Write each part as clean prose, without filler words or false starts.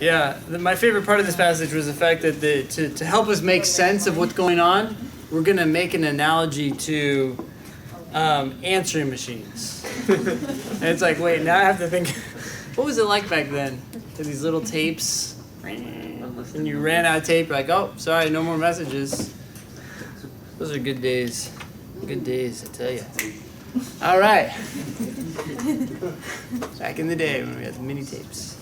Yeah, my favorite part of this passage was the fact that to help us make sense of what's going on, we're going to make an analogy to answering machines. And it's like, wait, now I have to think, what was it like back then? These little tapes, and you ran out of tape, you're like, oh, sorry, no more messages. Those are good days. Good days, I tell you. All right. Back in the day when we had the mini tapes.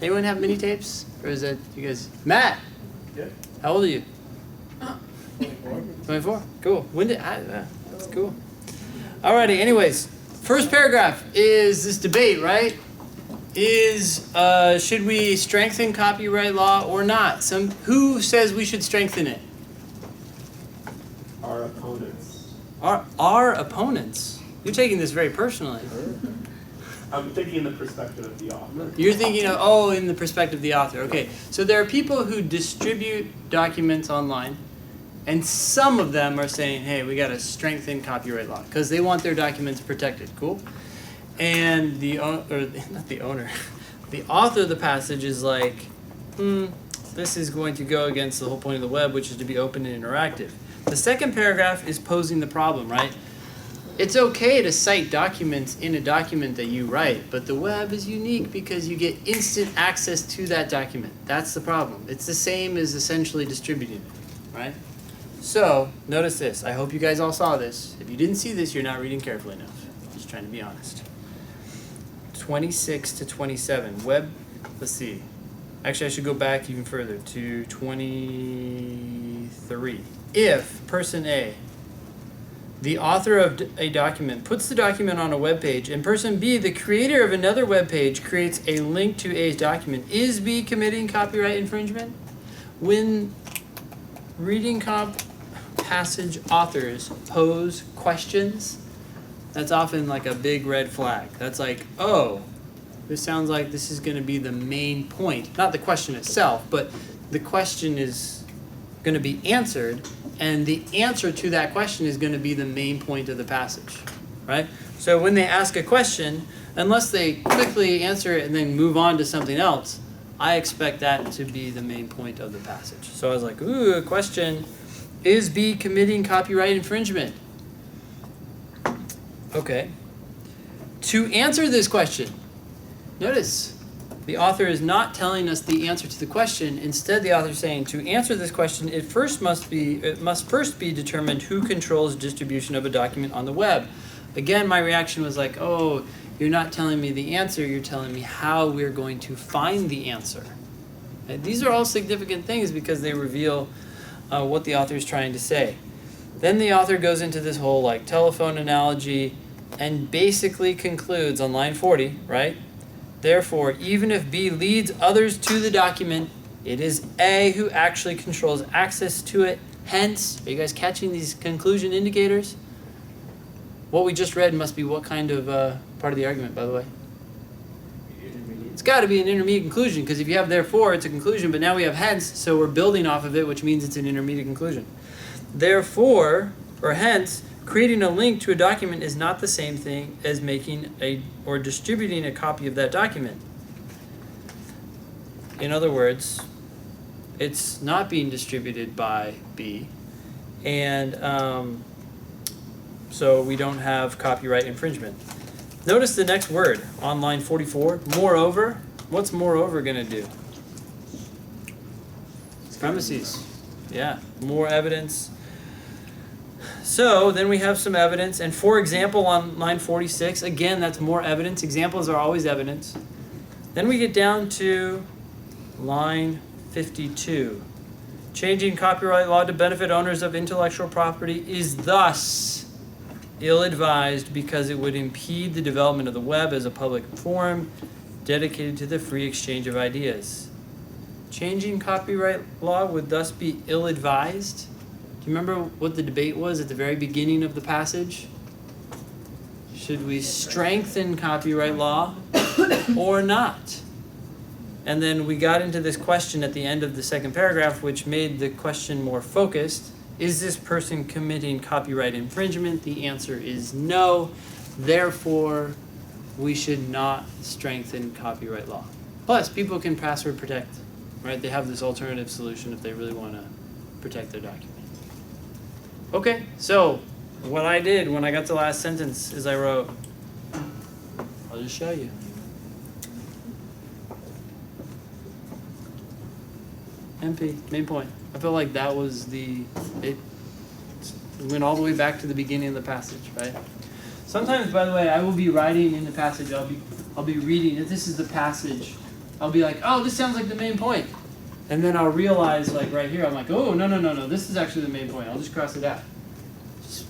Anyone have mini tapes? Or is that you guys? Matt! Yeah. How old are you? 24. 24? Cool. When did that's cool. Alrighty, anyways. First paragraph is this debate, right? Should we strengthen copyright law or not? Who says we should strengthen it? Our opponents. Our opponents? You're taking this very personally. I'm thinking in the perspective of the author. You're thinking in the perspective of the author. Okay, so there are people who distribute documents online, and some of them are saying, hey, we got to strengthen copyright law because they want their documents protected. Cool? And the author of the passage is like, this is going to go against the whole point of the web, which is to be open and interactive. The second paragraph is posing the problem, right? It's okay to cite documents in a document that you write, but the web is unique because you get instant access to that document. That's the problem. It's the same as essentially distributing it, right? So, notice this. I hope you guys all saw this. If you didn't see this, you're not reading carefully enough. Just trying to be honest. 26 to 27. Let's see. Actually, I should go back even further to 23. If person A, the author of a document, puts the document on a web page, and person B, the creator of another web page, creates a link to A's document, is B committing copyright infringement? When reading passage authors pose questions, that's often like a big red flag. That's like, oh, this sounds like this is going to be the main point. Not the question itself, but the question is going to be answered, and the answer to that question is going to be the main point of the passage, right? So when they ask a question, unless they quickly answer it and then move on to something else, I expect that to be the main point of the passage. So I was like, ooh, a question. Is B committing copyright infringement? Okay. To answer this question, notice the author is not telling us the answer to the question. Instead, the author is saying to answer this question, it must first be determined who controls distribution of a document on the web. Again, my reaction was like, oh, you're not telling me the answer, you're telling me how we're going to find the answer. And these are all significant things because they reveal what the author is trying to say. Then the author goes into this whole like telephone analogy and basically concludes on line 40, right? Therefore, even if B leads others to the document, it is A who actually controls access to it. Hence, are you guys catching these conclusion indicators? What we just read must be what kind of part of the argument, by the way? It's got to be an intermediate conclusion, because if you have therefore, it's a conclusion, but now we have hence, so we're building off of it, which means it's an intermediate conclusion. Therefore, or hence, creating a link to a document is not the same thing as making or distributing a copy of that document. In other words, it's not being distributed by B, and so we don't have copyright infringement. Notice the next word on line 44, moreover. What's moreover going to do? Premises. Yeah, more evidence. So then we have some evidence, and for example on line 46, again, that's more evidence. Examples are always evidence. Then we get down to line 52. Changing copyright law to benefit owners of intellectual property is thus ill-advised because it would impede the development of the web as a public forum dedicated to the free exchange of ideas. Changing copyright law would thus be ill-advised. Do you remember what the debate was at the very beginning of the passage? Should we strengthen copyright law or not? And then we got into this question at the end of the second paragraph, which made the question more focused. Is this person committing copyright infringement? The answer is no. Therefore, we should not strengthen copyright law. Plus, people can password protect, right? They have this alternative solution if they really want to protect their document. Okay, so what I did when I got to the last sentence is I wrote, I'll just show you. MP, main point. I felt like that was it went all the way back to the beginning of the passage, right? Sometimes, by the way, I will be writing in the passage, I'll be reading, if this is the passage, I'll be like, oh, this sounds like the main point. And then I'll realize, like right here, I'm like, oh, no, this is actually the main point. I'll just cross it out. Just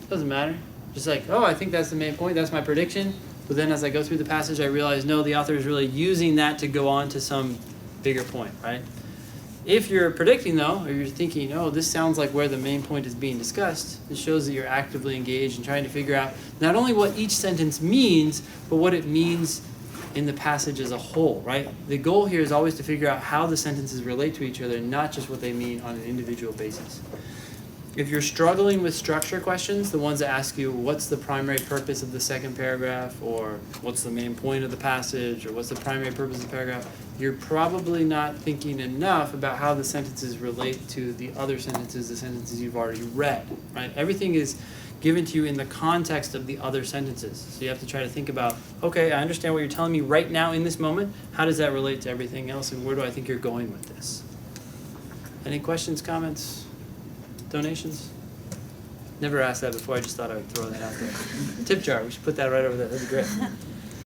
doesn't matter. Just like, oh, I think that's the main point, that's my prediction. But then as I go through the passage, I realize, no, the author is really using that to go on to some bigger point, right? If you're predicting, though, or you're thinking, oh, this sounds like where the main point is being discussed, it shows that you're actively engaged in trying to figure out not only what each sentence means, but what it means in the passage as a whole, right? The goal here is always to figure out how the sentences relate to each other, not just what they mean on an individual basis. If you're struggling with structure questions, the ones that ask you what's the primary purpose of the second paragraph, or what's the main point of the passage, or what's the primary purpose of the paragraph, you're probably not thinking enough about how the sentences relate to the other sentences, the sentences you've already read, right? Everything is given to you in the context of the other sentences. So you have to try to think about, okay, I understand what you're telling me right now in this moment. How does that relate to everything else, and where do I think you're going with this? Any questions, comments, donations? Never asked that before. I just thought I would throw that out there. Tip jar. We should put that right over there. That'd be great.